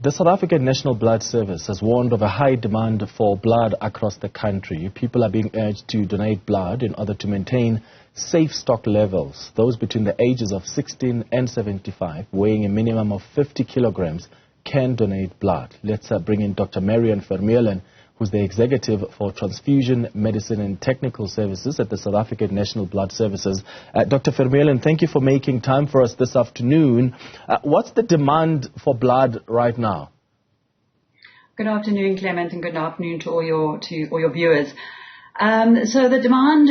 The South African National Blood Service has warned of a high demand for blood across the country. People are being urged to donate blood in order to maintain safe stock levels. Those between the ages of 16 and 75, weighing a minimum of 50 kilograms, can donate blood. Let's bring in Dr. Marian Vermeulen, who's the Executive for Transfusion Medicine and Technical Services at the South African National Blood Services. Dr. Vermeulen, thank you for making time for us this afternoon. What's the demand for blood right now? Good afternoon, Clement, and good afternoon to all your viewers. So the demand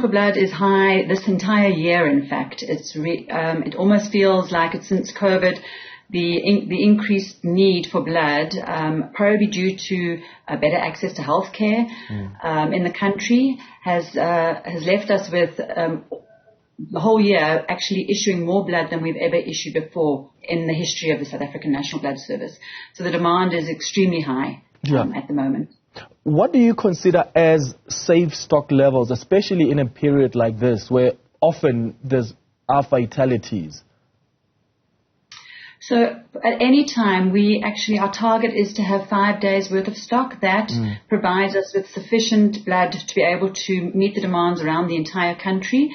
for blood is high this entire year. In fact, it almost feels like it's since COVID. The increased need for blood, probably due to better access to healthcare in the country, has left us with the whole year actually issuing more blood than we've ever issued before in the history of the South African National Blood Service. So the demand is extremely high at the moment. What do you consider as safe stock levels, especially in a period like this where often there are fatalities? So at any time, our target is to have 5 days worth of stock. That provides us with sufficient blood to be able to meet the demands around the entire country.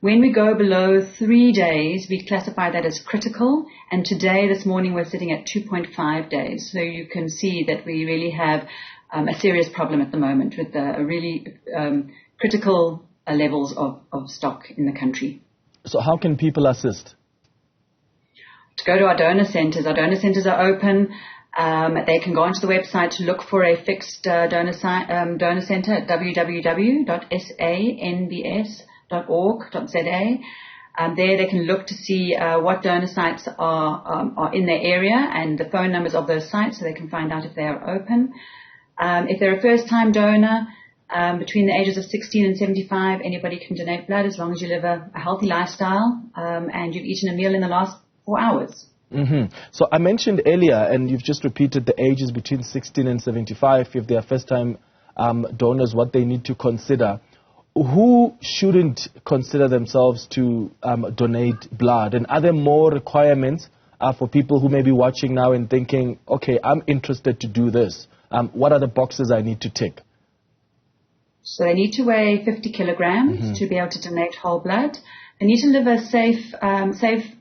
When we go below 3 days, we classify that as critical. And this morning, we're sitting at 2.5 days. So you can see that we really have a serious problem at the moment with really critical levels of stock in the country. So how can people assist? To go to our donor centres. Our donor centres are open. They can go onto the website to look for a fixed donor centre at www.sanbs.org.za. There they can look to see what donor sites are in their area and the phone numbers of those sites so they can find out if they are open. If they're a first-time donor, between the ages of 16 and 75, anybody can donate blood as long as you live a healthy lifestyle and you've eaten a meal in the last 4 hours. So I mentioned earlier, and you've just repeated the ages between 16 and 75, if they are first-time donors, what they need to consider. Who shouldn't consider themselves to donate blood? And are there more requirements for people who may be watching now and thinking, okay, I'm interested to do this? What are the boxes I need to tick? So they need to weigh 50 kilograms to be able to donate whole blood. They need to live a safe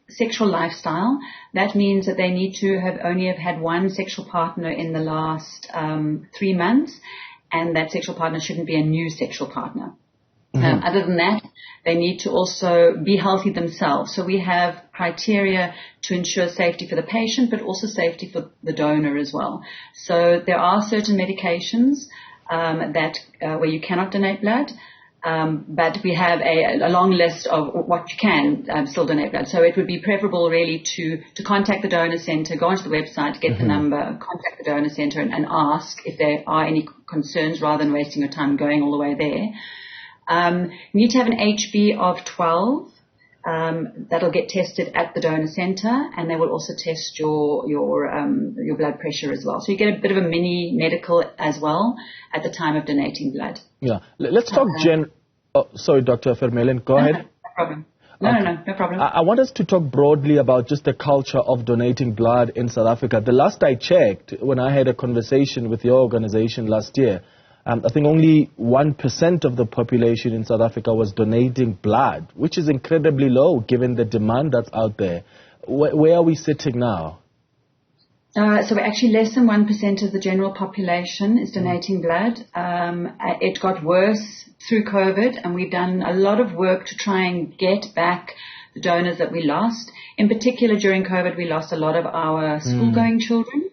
sexual lifestyle. That means that they need to only have had one sexual partner in the last 3 months, and that sexual partner shouldn't be a new sexual partner. Other than that, they need to also be healthy themselves. So we have criteria to ensure safety for the patient, but also safety for the donor as well. So there are certain medications where you cannot donate blood. But we have a long list of what you can still donate blood. So it would be preferable really to contact the donor centre, go onto the website, get the number, contact the donor centre and ask if there are any concerns rather than wasting your time going all the way there. You need to have an HB of 12. That'll get tested at the donor centre, and they will also test your blood pressure as well. So you get a bit of a mini medical as well at the time of donating blood. Yeah, let's talk sorry, Dr. Vermeulen, go ahead. No problem. No problem. I want us to talk broadly about just the culture of donating blood in South Africa. The last I checked, when I had a conversation with your organization last year, I think only 1% of the population in South Africa was donating blood, which is incredibly low given the demand that's out there. Where are we sitting now? So we're actually less than 1% of the general population is donating blood. It got worse through COVID, and we've done a lot of work to try and get back the donors that we lost. In particular, during COVID, we lost a lot of our school-going children.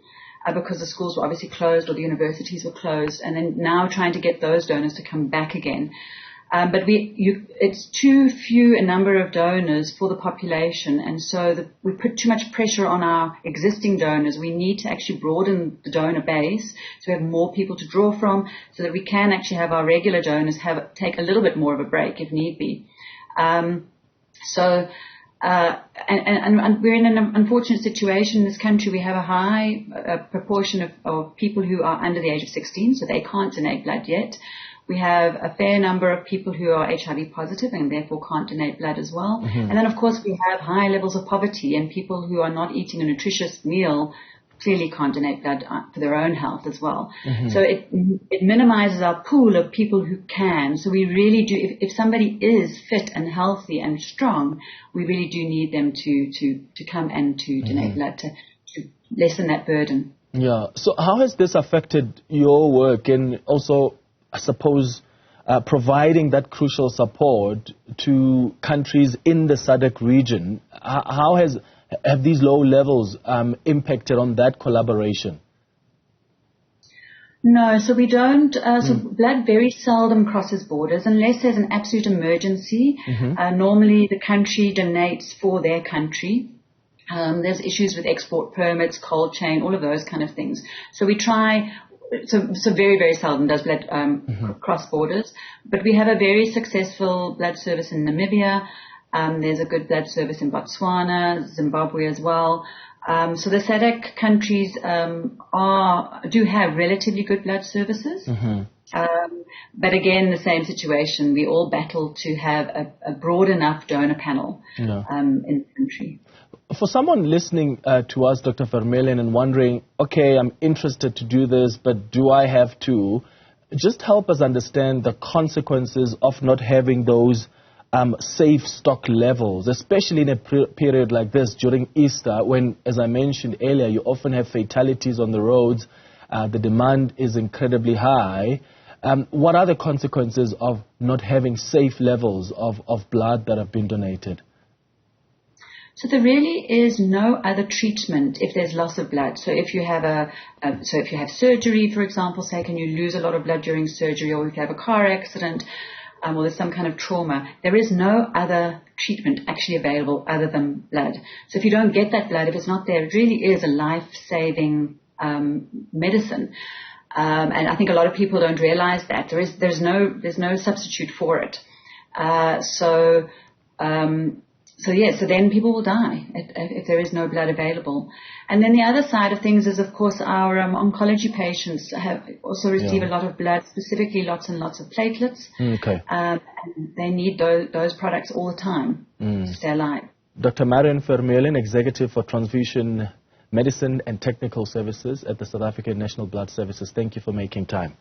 Because the schools were obviously closed or the universities were closed, and then now trying to get those donors to come back again. But it's too few a number of donors for the population, and so we put too much pressure on our existing donors. We need to actually broaden the donor base so we have more people to draw from, so that we can actually have our regular donors take a little bit more of a break if need be. And we're in an unfortunate situation in this country. We have a high proportion of people who are under the age of 16, so they can't donate blood yet. We have a fair number of people who are HIV positive and therefore can't donate blood as well. And then, of course, we have high levels of poverty and people who are not eating a nutritious meal clearly can't donate blood for their own health as well. So it minimizes our pool of people who can. So we really do, if somebody is fit and healthy and strong, we really do need them to come and to donate blood to lessen that burden. Yeah. So how has this affected your work and also, I suppose, providing that crucial support to countries in the SADC region? How have these low levels impacted on that collaboration? No, so we don't. So blood very seldom crosses borders unless there's an absolute emergency. Normally the country donates for their country. There's issues with export permits, cold chain, all of those kind of things. So we try. So very, very seldom does blood cross borders. But we have a very successful blood service in Namibia. There's a good blood service in Botswana, Zimbabwe as well. So the SADC countries do have relatively good blood services. But again, the same situation. We all battle to have a broad enough donor panel in the country. For someone listening to us, Dr. Vermeulen, and wondering, okay, I'm interested to do this, but do I have to? Just help us understand the consequences of not having those safe stock levels, especially in a period like this during Easter, when, as I mentioned earlier, you often have fatalities on the roads. The demand is incredibly high. What are the consequences of not having safe levels of blood that have been donated? So there really is no other treatment if there's loss of blood. So if you have if you have surgery, for example, say, can you lose a lot of blood during surgery, or if you have a car accident, or there's some kind of trauma, there is no other treatment actually available other than blood. So if you don't get that blood, if it's not there, it really is a life-saving medicine. And I think a lot of people don't realize that there's no substitute for it. So then people will die if there is no blood available. And then the other side of things is, of course, our oncology patients also receive a lot of blood, specifically lots and lots of platelets. And they need those products all the time to stay alive. Dr. Marion Vermeulen, Executive for Transfusion Medicine and Technical Services at the South African National Blood Services, thank you for making time.